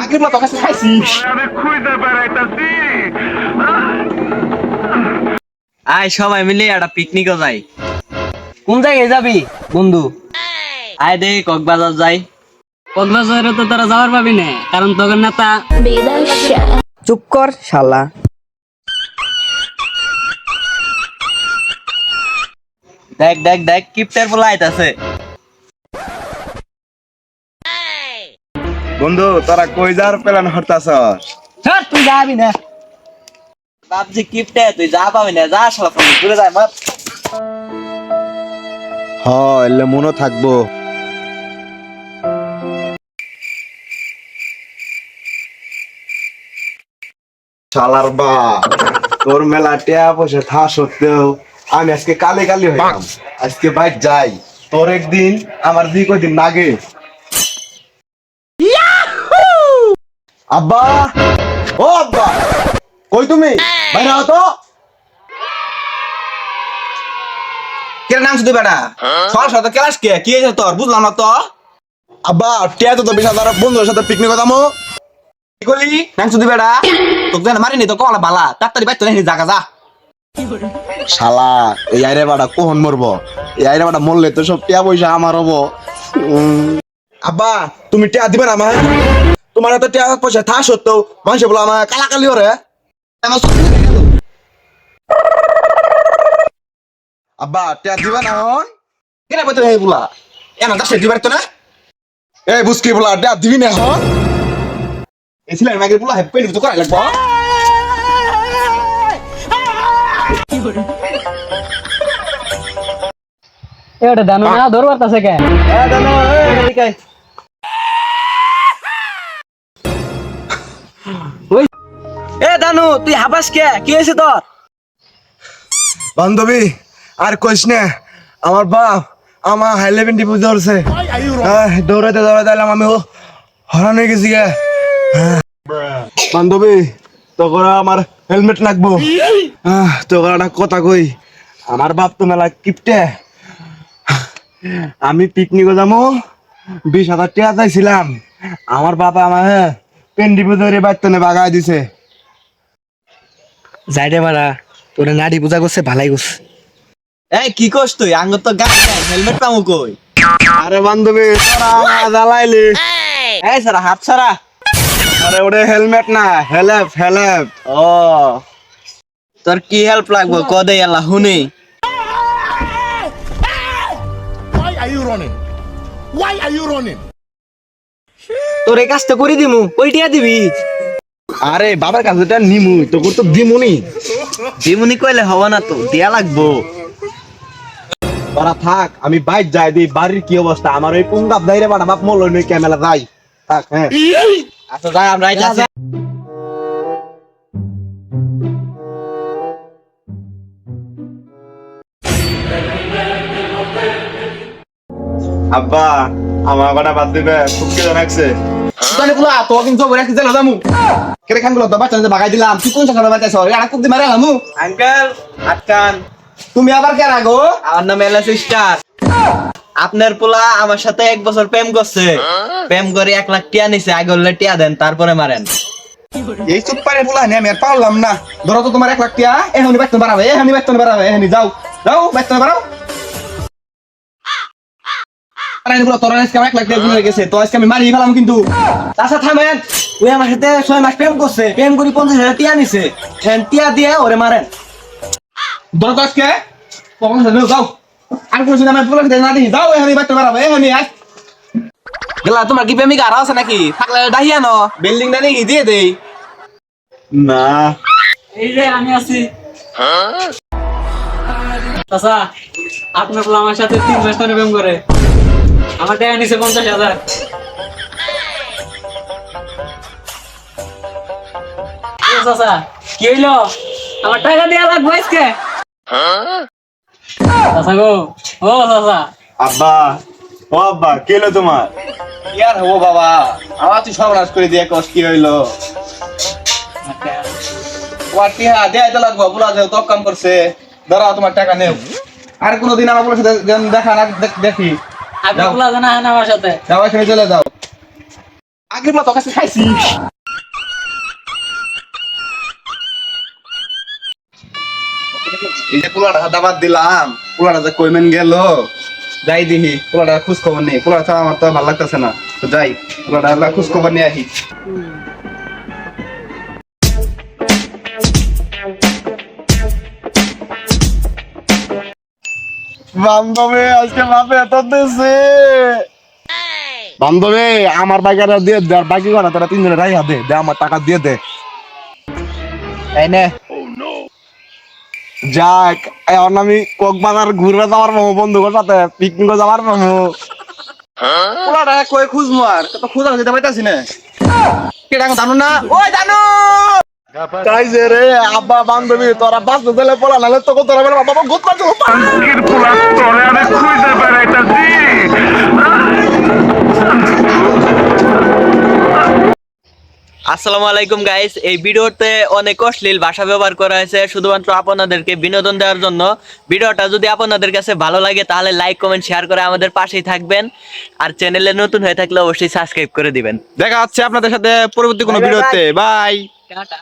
আগের মতো কাছে খাইছিস। আয় সবাই মিলে একটা পিকনিকও যাই। কোন জায়গায় যাবি বন্ধু? আয় দেখি কক্সবাজার যাই। কক্সবাজারে তো তোরা যাওয়ার পাবি না, কারণ তোদের নেতা চুপ কর শালা। দেখ দেখ দেখ কিপটার পোলা আইতাছে। বন্ধু তোরা কই যার প্ল্যান হরতাছস? স্যার তুই যাবি না। ভাবছি কিপটে তুই যা পাবি না, যা শালা ঘুরে যায় মার। হ এলে মনও থাকবো। শালার বা তোর মেলা টিয়া পয়সা থা সত্ত্বেও আমি আজকে কালি কালি হইলাম। আজকে বাইক যাই, তোর একদিন আমার দুই কদিন লাগে। আব্বা, ও আব্বা, কই তুমি? বাইরে আও তো। কেন নাম শুধু বেটা সকাল সকাল ক্লাস কে কি হয়েছে তোর বুঝলাম না তো। আব্বা টিয়া তো বিশ হাজার বন্ধুদের সাথে পিকনিক যাবো। কি করলি নাম শুধু বেটা তোকে যেন মারিনি তো কলা বালা তাড়াতাড়ি বাইতে নেই জাগা যা। শালা এই আইরে বাড়া কখন মরবো? এই আইরে বাড়া মরলে তো সব টিয়া পয়সা আমার হবো। আব্বা তুমি টিয়া দিবে না আমায়? তোমার এত টিয়া পয়সা থা সত্ত্বেও মানুষ বলো আমার কালাকালি ওরে। আমার সব কিছু দেখে তো। আব্বা টিয়া দিবে না এখন? কেন বাইতে নেই বুলা এনা দাসে দিবার তো না। এই বুঝকি বলা টিয়া দিবি না এখন? এই ছিলেন মাগের বুলা হেপ পেনি তো করাই লাগবো। এটা জানো না ধরবার আছে কে? এ দানু তুই হাবাস কে কি হয়েছে তোর? বান্ধবী আর কইস না, আমার বাপ আমার হাই লেভেল ডিপু ধরছে। দৌড়াতে দৌড়াতে এলাম আমি হরান হয়ে গেছি গে। বান্ধবী তোর আমার হেলমেট লাগবো। তোর একটা কথা কই, আমার বাপ তো মেলা কিপটে। আমি পিকনিকে যাবো 20,000 টাকা চাইছিলাম, আমার বাবা আমার পেন ডিপু ধরে বাচ্চানে বাগায় দিছে। যাইরে বাড়া তোরে নাড়ি পূজা করছে ভালাই করছে। এই কি করছ তুই আঙ্গ তো গাড়ি নাই হেলমেট পামু কই? আরে বান্ধবী তোরা আমার জ্বালাইলি। এই সারা হাত সারা। আরে ওরে হেলমেট না, হেলেপ হেলেপ। ও তোর কি হেল্প লাগবে কদে আল্লাহ হুনি। Why are you running? Why are you running? তোর এই কাজটা করে দিমু ওইটিয়া দিবি। আরে বাবার কাছে এটা নিমু তোর তো দিমুনি। দিমুনি কইলে হবে না তো দিয়া লাগবো। তোরা থাক আমি বাইক যাই দি বাড়ির কি অবস্থা আমার ওই পুঙ্গাপ দাইরে বাড়া বাপ মল নই ক্যামেরা যাই থাক। হ্যাঁ আচ্ছা যাই আমরা আইতাছি। আব্বা আমার বাড়া বাদ দিবে খুব কি জানাচ্ছে। তাহলে বুলা তো কিন্তু বড় কি জানো জামু কেরে খান গুলো তো বাচ্চা বাগাই দিলাম তুই কোন জায়গা বাচ্চা সর আর কুক দি মারে লামু আঙ্কেল আটকান। তুমি আবার কে রাগো? আমার নাম এলএস স্টার। আপনার পোলা আমার সাথে 1 বছর প্রেম করছে, প্রেম করে 1 লাখ টিয়া নিছে, আগে হলে টিয়া দেন তারপরে মারেন। এই চুপ পারে পোলা নে আমি আর পারলাম না। ধরো তো তোমার 1 লাখ টিয়া এখনি বাইতে বাড়াবে এখনি বাইতে বাড়াবে এখনি যাও যাও বাইতে বাড়াও। আরে বলো তোর আজকে 1 লাখ টিয়া গুনে গেছে তো আজকে আমি মারি ফেলাম কিন্তু। আচ্ছা থামেন ওই আমার সাথে 6 মাস প্রেম করছে, প্রেম করি 50,000 টিয়া নিছে, এখন টিয়া দিয়ে ওরে মারেন। ধরো তো আজকে কখন যাও আর কোন সময় পোলা সাথে না দিই যাও এখনি বাইতে বাড়াবে এখনি আজ গেলা। তোমার কি প্রেমিকা আর আছে নাকি? থাকলে ডাহিয়া ন বিল্ডিং টা নাকি দিয়ে দেই না এই যে আমি আছি। চাচা আপনার বলে আমার সাথে 3 মাস ধরে প্রেম করে, আমার টাকা নিছে 50,000। চাচা কি হইলো? আমার টাকা দেওয়া লাগবে আজকে। চাচা গো ও চাচা। আব্বা ও আব্বা কে হলো তোমার? কি আর হবো বাবা আমার তুই সর্বনাশ করে দিয়ে কষ্ট কি হইলো। তোমার টিহা দেয়াই তো লাগবো পোলা যে তো কাম করছে। ধরো তোমার টাকা নেও আর কোনদিন আমার পোলার সাথে দেখা না দেখি আগে বলা জানা হয় না আমার সাথে। যাও এখানে চলে যাও। আগে পাতলি পোলা তোর কাছে খাইছি এই যে পোলাটা দাবাত দিলাম পোলাটা যে কইমেন গেল যাই দিহি পোলাটা খোঁজ খবর নেই পোলাটা আমার তো ভালো লাগতেছে না তো যাই পোলাটা খোঁজ খবর নিয়ে আহি বান্ধবী আজকে বাপে এত দিছে বান্ধবী আমার বাগেরা দিয়ে দে আর বাকি করা তোরা তিনজনে রাইয়া দে দে আমার টাকা দিয়ে দে এই নে যাক এখন আমি কক্সবাজার ঘুরবে যাওয়ার মামু বন্ধুদের সাথে পিকনিকে যাওয়ার মামু পোলাটা কই খুঁজমু আর তো খুঁজা যেতে পাইতাছি না কেডা জানো না ওই জানো তাই যে রে আব্বা বান্ধবী তোরা বাঁচতে দিলে পোলা নাহলে তো তোরা বলে বাবা গুড মারছো আসসালামু আলাইকুম গাইস, এই ভিডিওতে অনেক অশ্লীল ভাষা ব্যবহার করা হয়েছে শুধুমাত্র আপনাদেরকে বিনোদন দেওয়ার জন্য। ভিডিওটা যদি আপনাদের কাছে ভালো লাগে তাহলে লাইক কমেন্ট শেয়ার করে আমাদের পাশেই থাকবেন, আর চ্যানেলে নতুন হয়ে থাকলে অবশ্যই সাবস্ক্রাইব করে দিবেন। দেখা হচ্ছে আপনাদের সাথে পরবর্তী কোনো ভিডিওতে বাই। টাটা।